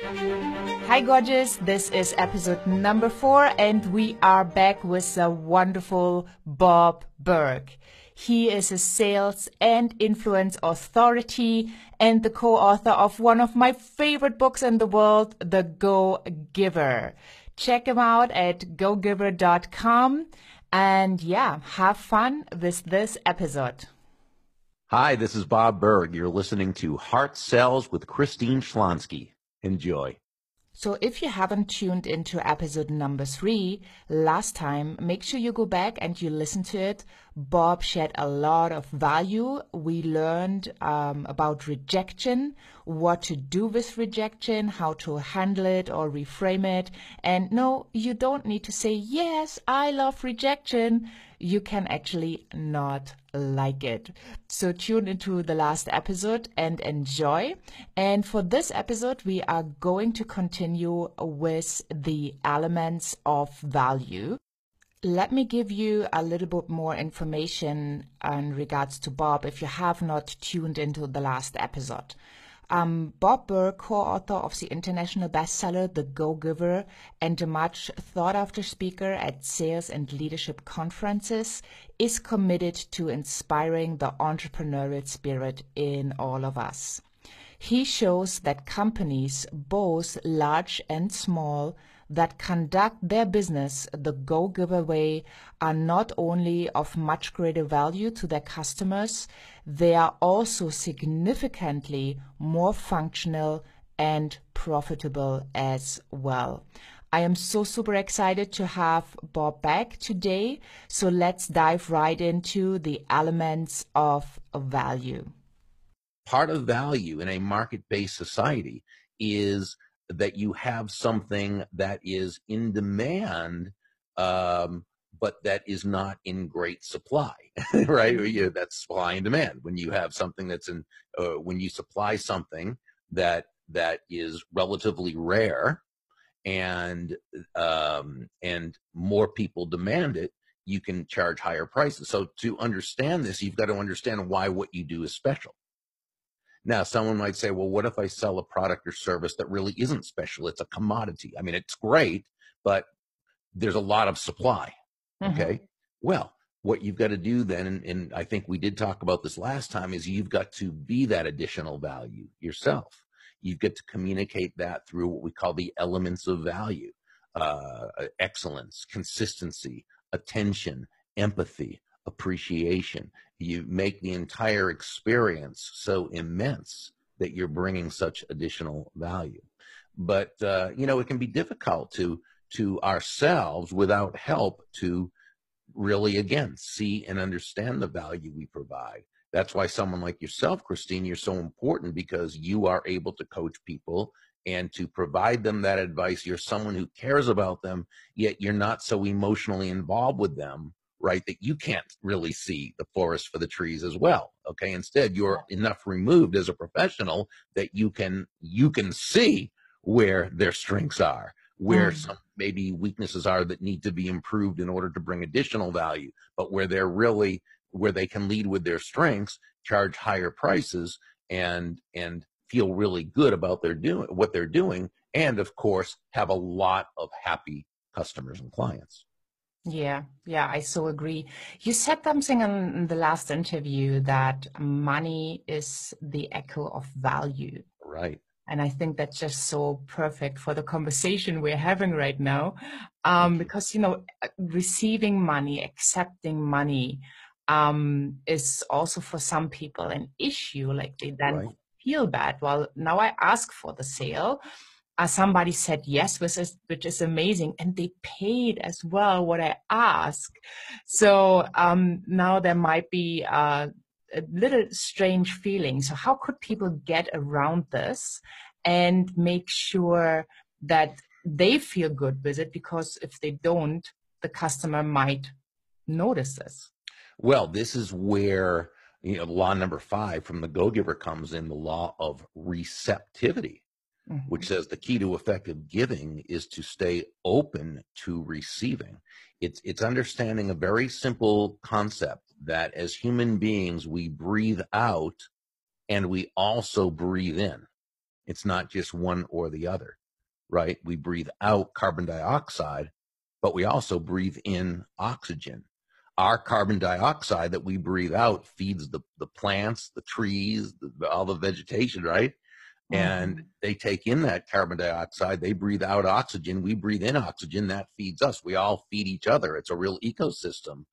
Hi gorgeous, this is episode number 4 and we are back with the wonderful Bob Burg. He is a sales and influence authority and the co-author of one of my favorite books in the world, The Go-Giver. Check him out at gogiver.com and have fun with this episode. Hi, this is Bob Burg. You're listening to Heartsells with Christine Schlonski. Enjoy. So if you haven't tuned into episode number 3 last time, make sure you go back and you listen to it. Bob shared a lot of value. We learned about rejection, what to do with rejection, how to handle it or reframe it. And no, you don't need to say, yes, I love rejection. You can actually not like it. So tune into the last episode and enjoy. And for this episode, we are going to continue with the elements of value. Let me give you a little bit more information in regards to Bob if you have not tuned into the last episode. Bob Burg, co-author of the international bestseller, The Go-Giver, and a much sought-after speaker at sales and leadership conferences, is committed to inspiring the entrepreneurial spirit in all of us. He shows that companies, both large and small, that conduct their business the Go-Giver way are not only of much greater value to their customers, they are also significantly more functional and profitable as well. I am so super excited to have Bob back today, so let's dive right into the elements of value. Part of value in a market-based society is that you have something that is in demand, but that is not in great supply, right? That's supply and demand. When you have something that's when you supply something that is relatively rare, and more people demand it, you can charge higher prices. So to understand this, you've got to understand why what you do is special. Now, someone might say, well, what if I sell a product or service that really isn't special? It's a commodity. I mean, it's great, but there's a lot of supply. Okay. Well, what you've got to do then, and I think we did talk about this last time, is you've got to be that additional value yourself. You've got to communicate that through what we call the elements of value: excellence, consistency, attention, empathy, appreciation. You make the entire experience so immense that you're bringing such additional value. But it can be difficult to ourselves without help to really, again, see and understand the value we provide. That's why someone like yourself, Christine, you're so important, because you are able to coach people and to provide them that advice. You're someone who cares about them, yet you're not so emotionally involved with them, right, that you can't really see the forest for the trees as well. Okay. Instead, you're enough removed as a professional that you can see where their strengths are, where some maybe weaknesses are that need to be improved in order to bring additional value, but where they can lead with their strengths, charge higher prices, and feel really good about what they're doing, and of course have a lot of happy customers and clients. Yeah, I so agree. You said something in the last interview that money is the echo of value. Right. And I think that's just so perfect for the conversation we're having right now. Because, receiving money, accepting money is also for some people an issue. Like they then feel bad. Well, now I ask for the sale. Somebody said yes, which is amazing. And they paid as well what I asked. So now there might be a little strange feeling. So how could people get around this and make sure that they feel good with it? Because if they don't, the customer might notice this. Well, this is where law number 5 from the Go-Giver comes in, the law of receptivity, which says the key to effective giving is to stay open to receiving. It's understanding a very simple concept that as human beings, we breathe out and we also breathe in. It's not just one or the other, right? We breathe out carbon dioxide, but we also breathe in oxygen. Our carbon dioxide that we breathe out feeds the plants, the trees, all the vegetation, right? And they take in that carbon dioxide, they breathe out oxygen, we breathe in oxygen, that feeds us. We all feed each other. It's a real ecosystem,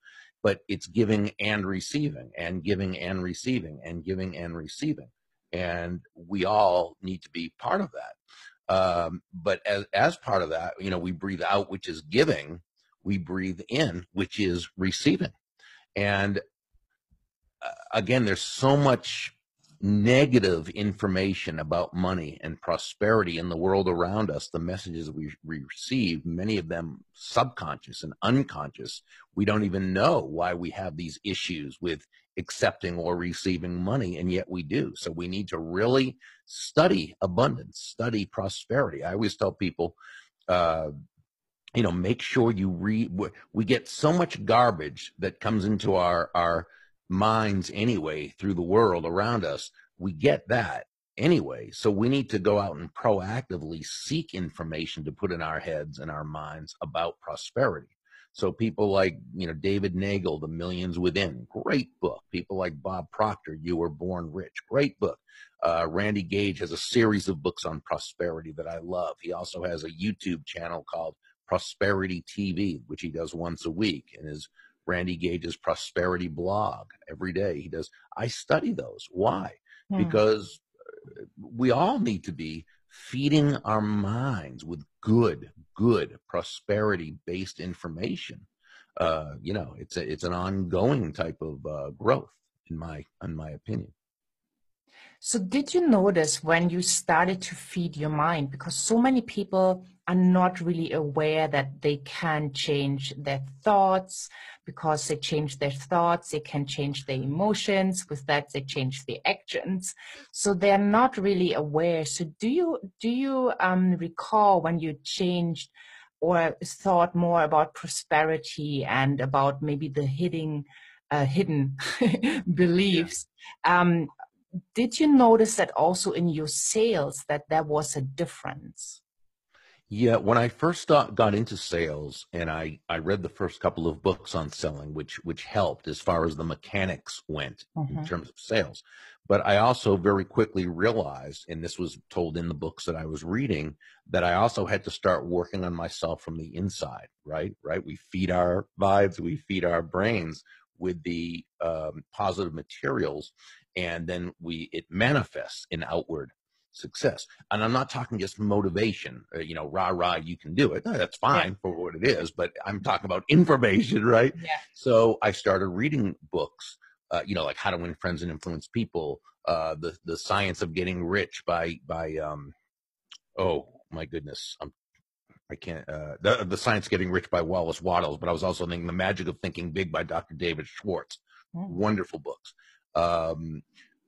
but it's giving and receiving and giving and receiving and giving and receiving. And we all need to be part of that. But as part of that, you know, we breathe out, which is giving, we breathe in, which is receiving. And again, there's so much negative information about money and prosperity in the world around us. The messages we receive, many of them subconscious and unconscious. We don't even know why we have these issues with accepting or receiving money, and yet we do. So we need to really study abundance, study prosperity. I always tell people, you know, make sure you read. We get so much garbage that comes into our minds anyway through the world around us. We get that anyway. So we need to go out and proactively seek information to put in our heads and our minds about prosperity. So people like, you know, David Nagel, The Millions Within, great book. People like Bob Proctor, You Were Born Rich, great book. Randy Gage has a series of books on prosperity that I love. He also has a YouTube channel called Prosperity TV, which he does once a week, and his Randy Gage's prosperity blog every day. He does. I study those. Why? Because we all need to be feeding our minds with good prosperity-based information. You know, it's an ongoing type of growth, in my opinion. So did you notice when you started to feed your mind, because so many people are not really aware that they can change their thoughts, because they change their thoughts, they can change their emotions, with that they change their actions. So they're not really aware. So do you recall when you changed or thought more about prosperity and about maybe the hidden beliefs? Yeah. Did you notice that also in your sales that there was a difference? Yeah, when I first got into sales, and I read the first couple of books on selling, which helped as far as the mechanics went in terms of sales. But I also very quickly realized, and this was told in the books that I was reading, that I also had to start working on myself from the inside, right? We feed our vibes, we feed our brains with the positive materials, and then it manifests in outward success. And I'm not talking just motivation, you know, rah, you can do it. No, that's fine for what it is, but I'm talking about information, right? Yeah. So I started reading books, you know, like How to Win Friends and Influence People, the Science of Getting Rich by oh my goodness, I can't, the Science of Getting Rich by Wallace Wattles, but I was also thinking The Magic of Thinking Big by Dr. David Schwartz. Wonderful books.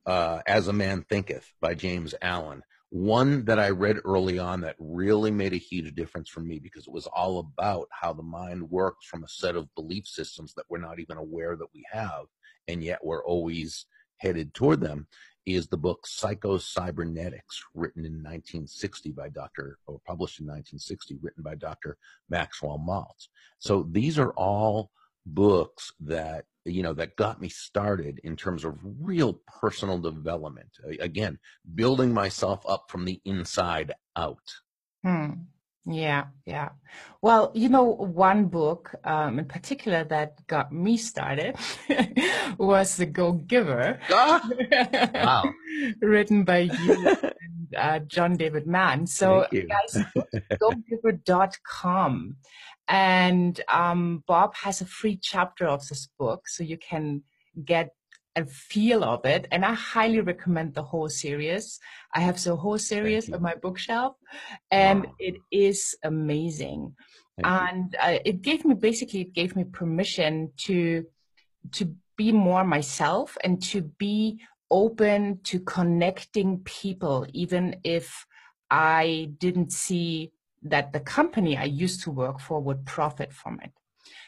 As a Man Thinketh by James Allen. One that I read early on that really made a huge difference for me, because it was all about how the mind works from a set of belief systems that we're not even aware that we have, and yet we're always headed toward them, is the book Psycho-Cybernetics, written in 1960 by published in 1960, written by Dr. Maxwell Maltz. So these are all books that, you know, that got me started in terms of real personal development. Again, building myself up from the inside out. Yeah. Well, you know, one book in particular that got me started was The Go-Giver. Wow. Written by you and John David Mann. So guys, go to gogiver.com. And Bob has a free chapter of this book, so you can get a feel of it. And I highly recommend the whole series. I have the whole series on my bookshelf, and it is amazing. And it gave me permission to be more myself and to be open to connecting people, even if I didn't see that the company I used to work for would profit from it.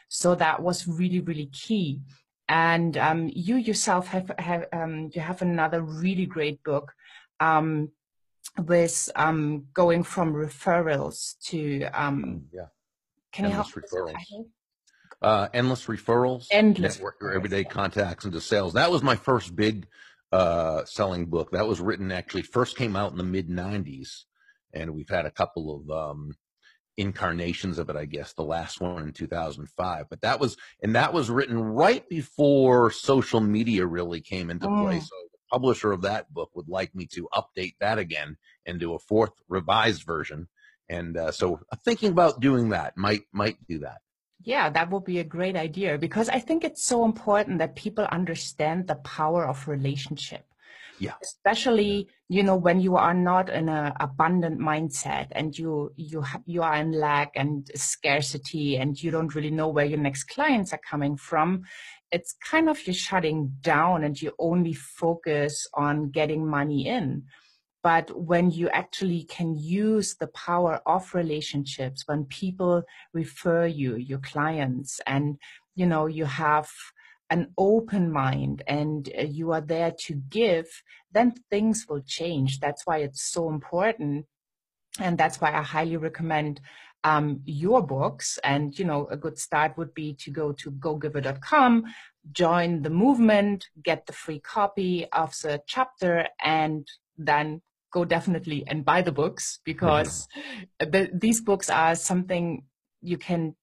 So that was really, really key. And you yourself have another really great book with going from referrals to Yeah, can you help endless me with the referrals. title? Endless referrals, Endless network your referrals. everyday contacts into sales. That was my first big selling book. That was written, actually first came out in the mid 90s, and we've had a couple of incarnations of it, I guess, the last one in 2005. But that was written right before social media really came into play. Mm. So the publisher of that book would like me to update that again and do a fourth revised version. And so thinking about doing that, might do that. Yeah, that would be a great idea, because I think it's so important that people understand the power of relationship, Yeah. especially, when you are not in an abundant mindset, and you are in lack and scarcity, and you don't really know where your next clients are coming from. It's kind of you shutting down, and you only focus on getting money in. But when you actually can use the power of relationships, when people refer you, your clients, and you have an open mind, and you are there to give, then things will change. That's why it's so important. And that's why I highly recommend your books. And, a good start would be to go to gogiver.com, join the movement, get the free copy of the chapter, and then go definitely and buy the books, because these books are something you can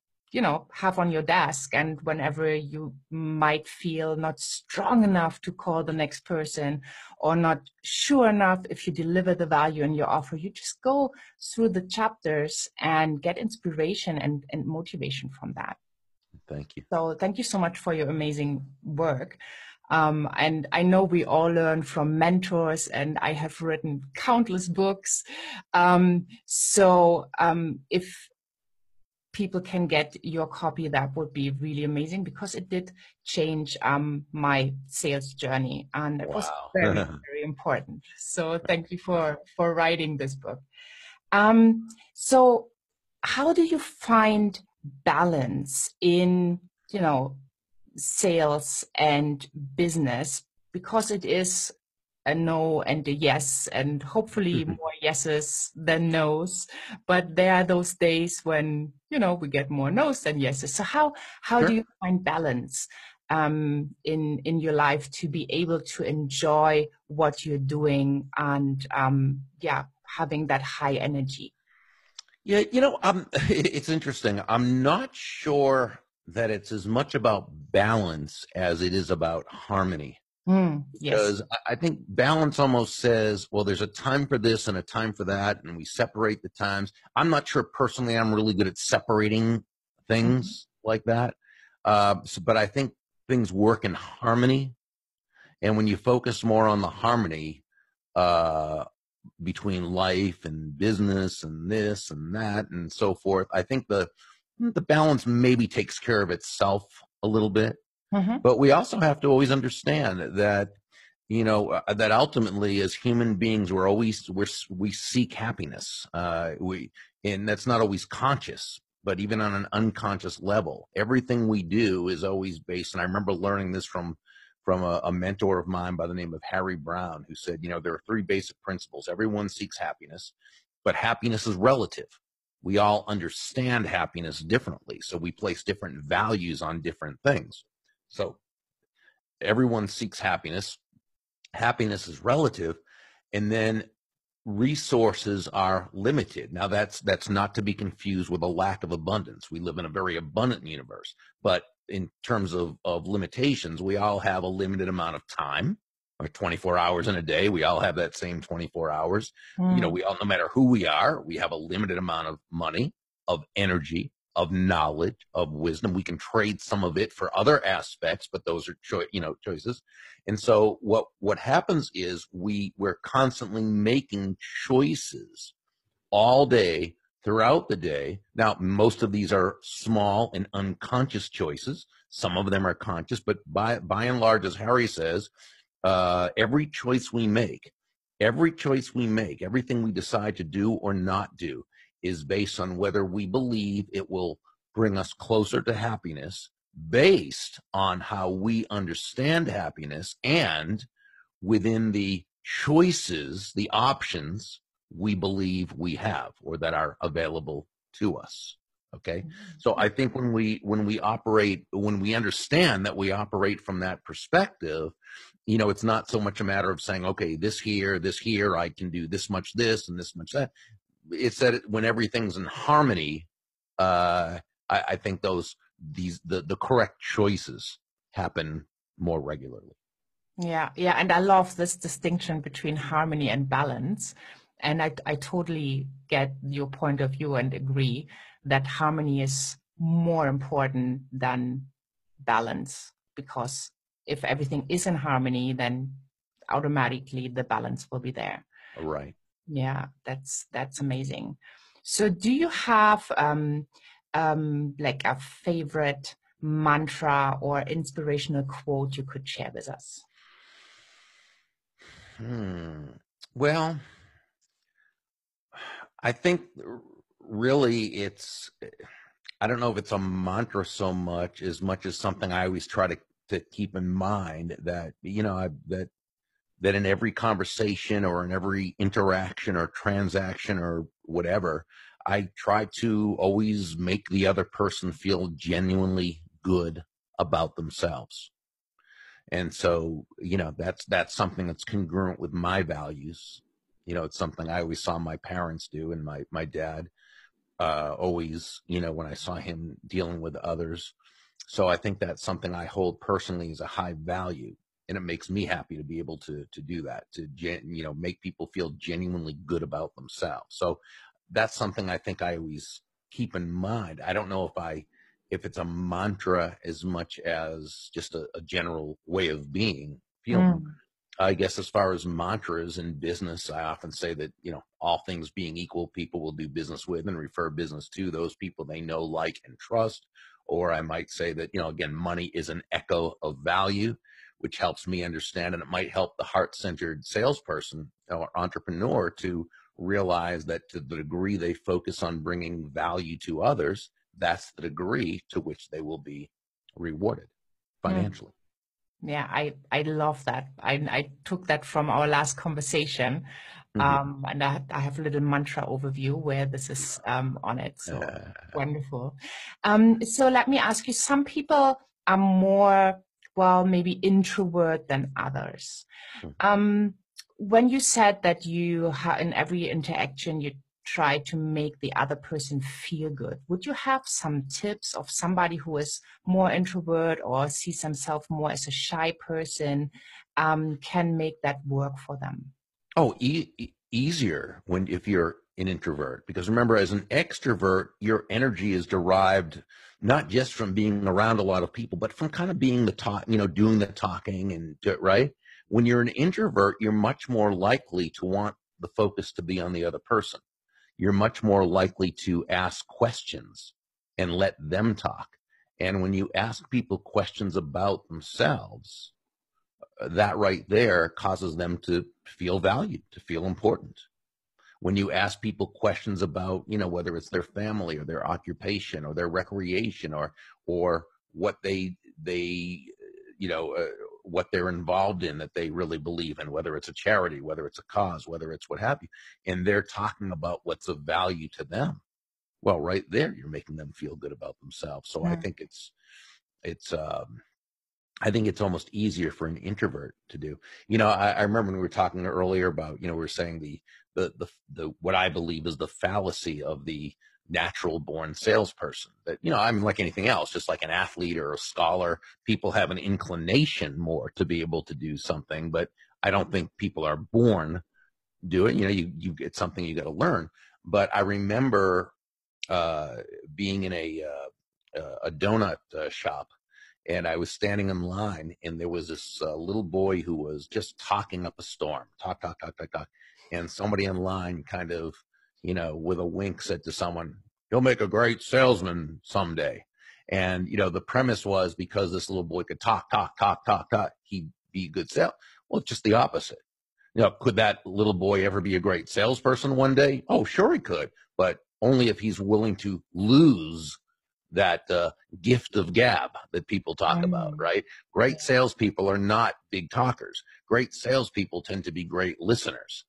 have on your desk, and whenever you might feel not strong enough to call the next person, or not sure enough if you deliver the value in your offer, you just go through the chapters and get inspiration and motivation from that. Thank you. So thank you so much for your amazing work. And I know we all learn from mentors, and I have written countless books. If people can get your copy, that would be really amazing, because it did change my sales journey, and it was Wow. very, very important. So thank you for writing this book. So how do you find balance in, sales and business? Because it is a no and a yes, and hopefully more yeses than nos. But there are those days when, we get more nos than yeses. So how do Sure. you find balance in your life to be able to enjoy what you're doing, and having that high energy? Yeah, it's interesting. I'm not sure that it's as much about balance as it is about harmony. Yes. Because I think balance almost says, well, there's a time for this and a time for that, and we separate the times. I'm not sure personally I'm really good at separating Mhm. things like that. But I think things work in harmony. And when you focus more on the harmony uh, between life and business and this and that and so forth, I think the balance maybe takes care of itself a little bit. Mhm. But we also have to always understand that that ultimately, as human beings, we seek happiness. And that's not always conscious, but even on an unconscious level, everything we do is always based. And I remember learning this from a mentor of mine by the name of Harry Brown, who said, there are three basic principles. Everyone seeks happiness, but happiness is relative. We all understand happiness differently, so we place different values on different things. So everyone seeks happiness. Happiness is relative, and then resources are limited. Now that's not to be confused with a lack of abundance. We live in a very abundant universe, but in terms of limitations, we all have a limited amount of time, or 24 hours in a day. We all have that same 24 hours. Mm. We all, no matter who we are, we have a limited amount of money, of energy, of knowledge, of wisdom. We can trade some of it for other aspects, but those are choices. And so what happens is we're constantly making choices all day, throughout the day. Now, most of these are small and unconscious choices. Some of them are conscious, but by and large, as Harry says, every choice we make, everything we decide to do or not do is based on whether we believe it will bring us closer to happiness, based on how we understand happiness, and within the choices, the options we believe we have or that are available to us. Okay. So I think when we understand that we operate from that perspective, it's not so much a matter of saying, okay, this here, I can do this much this and this much that. It's that when everything's in harmony, I think the correct choices happen more regularly. Yeah, yeah, and I love this distinction between harmony and balance. And I totally get your point of view and agree that harmony is more important than balance, because if everything is in harmony, then automatically the balance will be there. Right. Yeah, that's amazing. So do you have like a favorite mantra or inspirational quote you could share with us? Well, I think really I don't know if it's a mantra so much as something I always try to keep in mind, that, that in every conversation or in every interaction or transaction or whatever, I try to always make the other person feel genuinely good about themselves. And so, that's something that's congruent with my values. It's something I always saw my parents do, and my dad always, when I saw him dealing with others. So I think that's something I hold personally as a high value, and it makes me happy to be able to do that, to make people feel genuinely good about themselves. So that's something I think I always keep in mind. I don't know if it's a mantra as much as just a general way of feeling. I guess as far as mantras in business, I often say that, all things being equal, people will do business with and refer business to those people they know, like, and trust. Or I might say that, again, money is an echo of value, which helps me understand, and it might help the heart-centered salesperson or entrepreneur to realize that to the degree they focus on bringing value to others, that's the degree to which they will be rewarded financially. Yeah, I love that. I took that from our last conversation. And I have a little mantra overview where this is on it. So wonderful. So let me ask you, some people are more, well, maybe introvert than others. When you said that in every interaction, you try to make the other person feel good, would you have some tips of somebody who is more introvert or sees themselves more as a shy person, can make that work for them? Oh, easier if you're an introvert, because remember, as an extrovert, your energy is derived not just from being around a lot of people, but from kind of being doing the talking right? When you're an introvert, you're much more likely to want the focus to be on the other person. You're much more likely to ask questions and let them talk. And when you ask people questions about themselves, that right there causes them to feel valued, to feel important. When you ask people questions about, whether it's their family or their occupation or their recreation or what what they're involved in that they really believe in, whether it's a charity, whether it's a cause, whether it's what have you, and they're talking about what's of value to them, well, right there, you're making them feel good about themselves. So I think I think it's almost easier for an introvert to do. I remember when we were talking earlier about, we were saying the what I believe is the fallacy of the natural born salesperson, that, I mean, like anything else, just like an athlete or a scholar, people have an inclination more to be able to do something, but I don't think people are born do it. It's something you got to learn. But I remember being in a donut shop, and I was standing in line, and there was this little boy who was just talking up a storm, talk. And somebody in line kind of, with a wink said to someone, "He'll make a great salesman someday." And, the premise was because this little boy could talk, he'd be a good sales. Well, it's just the opposite. Could that little boy ever be a great salesperson one day? Oh, sure he could, but only if he's willing to lose that gift of gab that people talk about, right? Great salespeople are not big talkers. Great salespeople tend to be great listeners.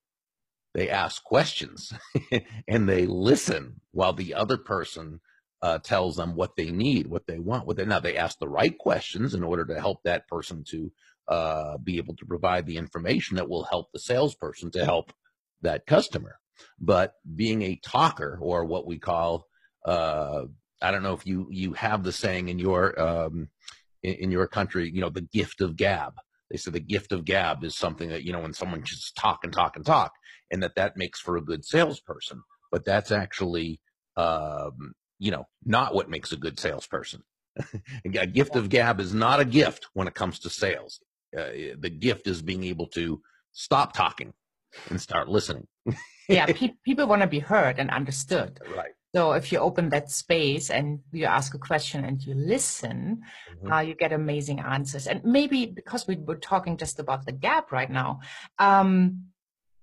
They ask questions and they listen while the other person tells them what they need, what they want. Now they ask the right questions in order to help that person to be able to provide the information that will help the salesperson to help that customer. But being a talker, or what we call, I don't know if you have the saying in your country, the gift of gab. They say the gift of gab is something that, when someone just talk and talk and talk, and that makes for a good salesperson. But that's actually, not what makes a good salesperson. A gift of gab is not a gift when it comes to sales. The gift is being able to stop talking and start listening. Yeah, people want to be heard and understood. Right. So if you open that space and you ask a question and you listen, you get amazing answers. And maybe because we're talking just about the gap right now,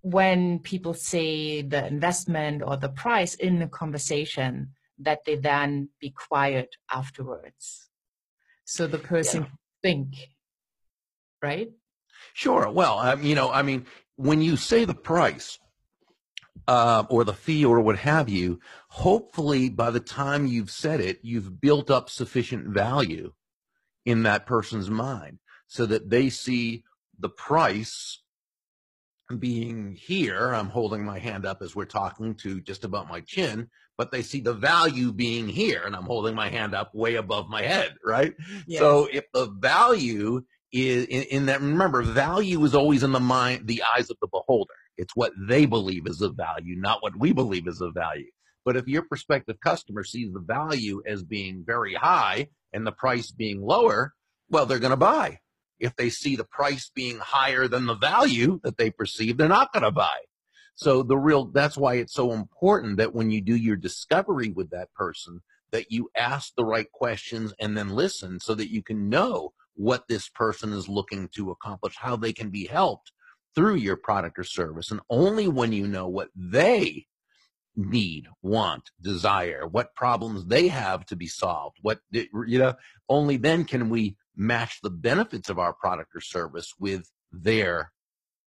when people say the investment or the price in a conversation, that they then be quiet afterwards, so the person can think, right? Sure. Well, when you say the price, or the fee or what have you, hopefully by the time you've said it, you've built up sufficient value in that person's mind so that they see the price being here. I'm holding my hand up as we're talking to just about my chin, but they see the value being here, and I'm holding my hand up way above my head, right? Yeah. So if the value is in that, remember, value is always in the eyes of the beholder. It's what they believe is of value, not what we believe is of value. But if your prospective customer sees the value as being very high and the price being lower, well, they're going to buy. If they see the price being higher than the value that they perceive, they're not going to buy. So that's why it's so important that when you do your discovery with that person, that you ask the right questions and then listen so that you can know what this person is looking to accomplish, how they can be helped through your product or service. And only when you know what they need, want, desire, what problems they have to be solved, only then can we match the benefits of our product or service with their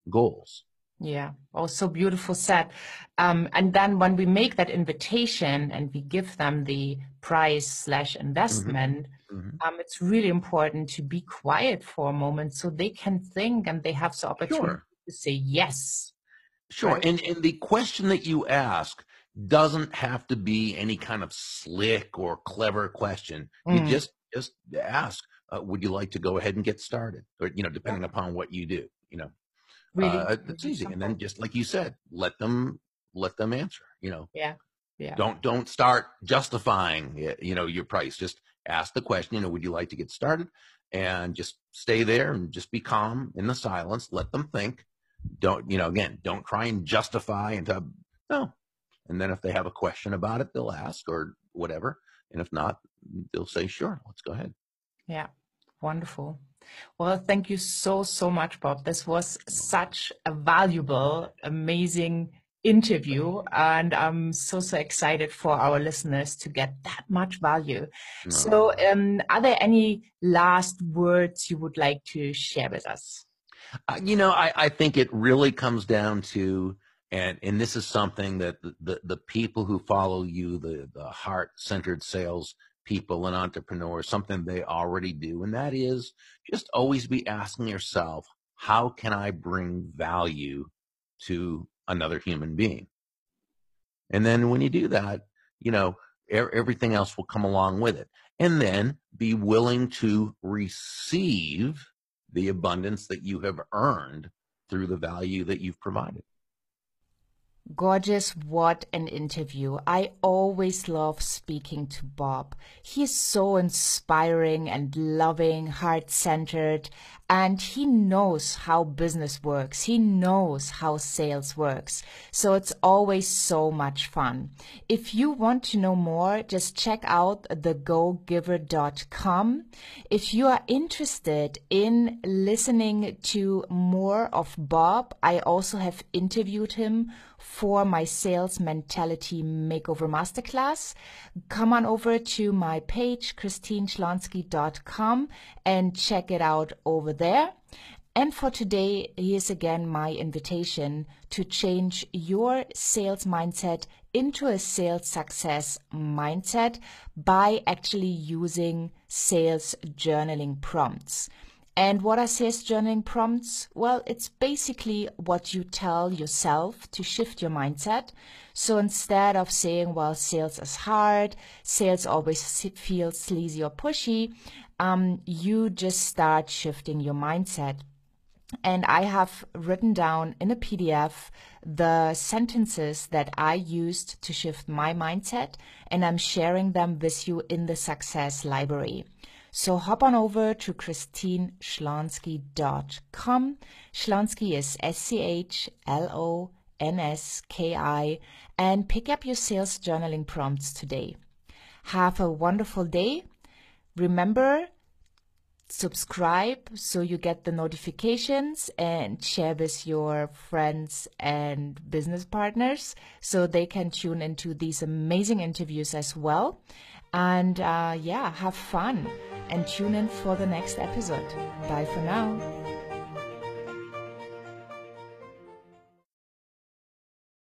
goals. Yeah. Oh, so beautiful said. And then when we make that invitation and we give them the price/investment, it's really important to be quiet for a moment so they can think and they have the opportunity to say yes. Sure. Right? And the question that you ask doesn't have to be any kind of slick or clever question. You just ask, would you like to go ahead and get started? Or, depending upon what you do, Really, it's easy. Simple. And then just like you said, let them answer, Yeah. Don't start justifying, your price. Just ask the question, would you like to get started? And just stay there and just be calm in the silence. Let them think. Don't try and justify no. And then if they have a question about it, they'll ask or whatever. And if not, they'll say, sure, let's go ahead. Yeah. Wonderful. Well, thank you so much, Bob. This was such a valuable, amazing interview. And I'm so excited for our listeners to get that much value. So are there any last words you would like to share with us? I think it really comes down to, and this is something that the people who follow you, the heart-centered sales people and entrepreneurs, something they already do, and that is just always be asking yourself, how can I bring value to another human being? And then when you do that, everything else will come along with it. And then be willing to receive the abundance that you have earned through the value that you've provided. Gorgeous. What an interview. I always love speaking to Bob. He is so inspiring and loving, heart-centered, and he knows how business works. He knows how sales works. So it's always so much fun. If you want to know more, just check out thegogiver.com. If you are interested in listening to more of Bob, I also have interviewed him for my Sales Mentality Makeover Masterclass. Come on over to my page, christineschlonski.com, and check it out over there. And for today, here's again my invitation to change your sales mindset into a sales success mindset by actually using sales journaling prompts. And what are sales journaling prompts? Well, it's basically what you tell yourself to shift your mindset. So instead of saying, well, sales is hard, sales always feels sleazy or pushy, you just start shifting your mindset. And I have written down in a PDF the sentences that I used to shift my mindset, and I'm sharing them with you in the Success Library. So hop on over to christineschlonski.com. Schlonski is SCHLONSKI, and pick up your sales journaling prompts today. Have a wonderful day. Remember, subscribe so you get the notifications, and share with your friends and business partners so they can tune into these amazing interviews as well. And have fun and tune in for the next episode. Bye for now.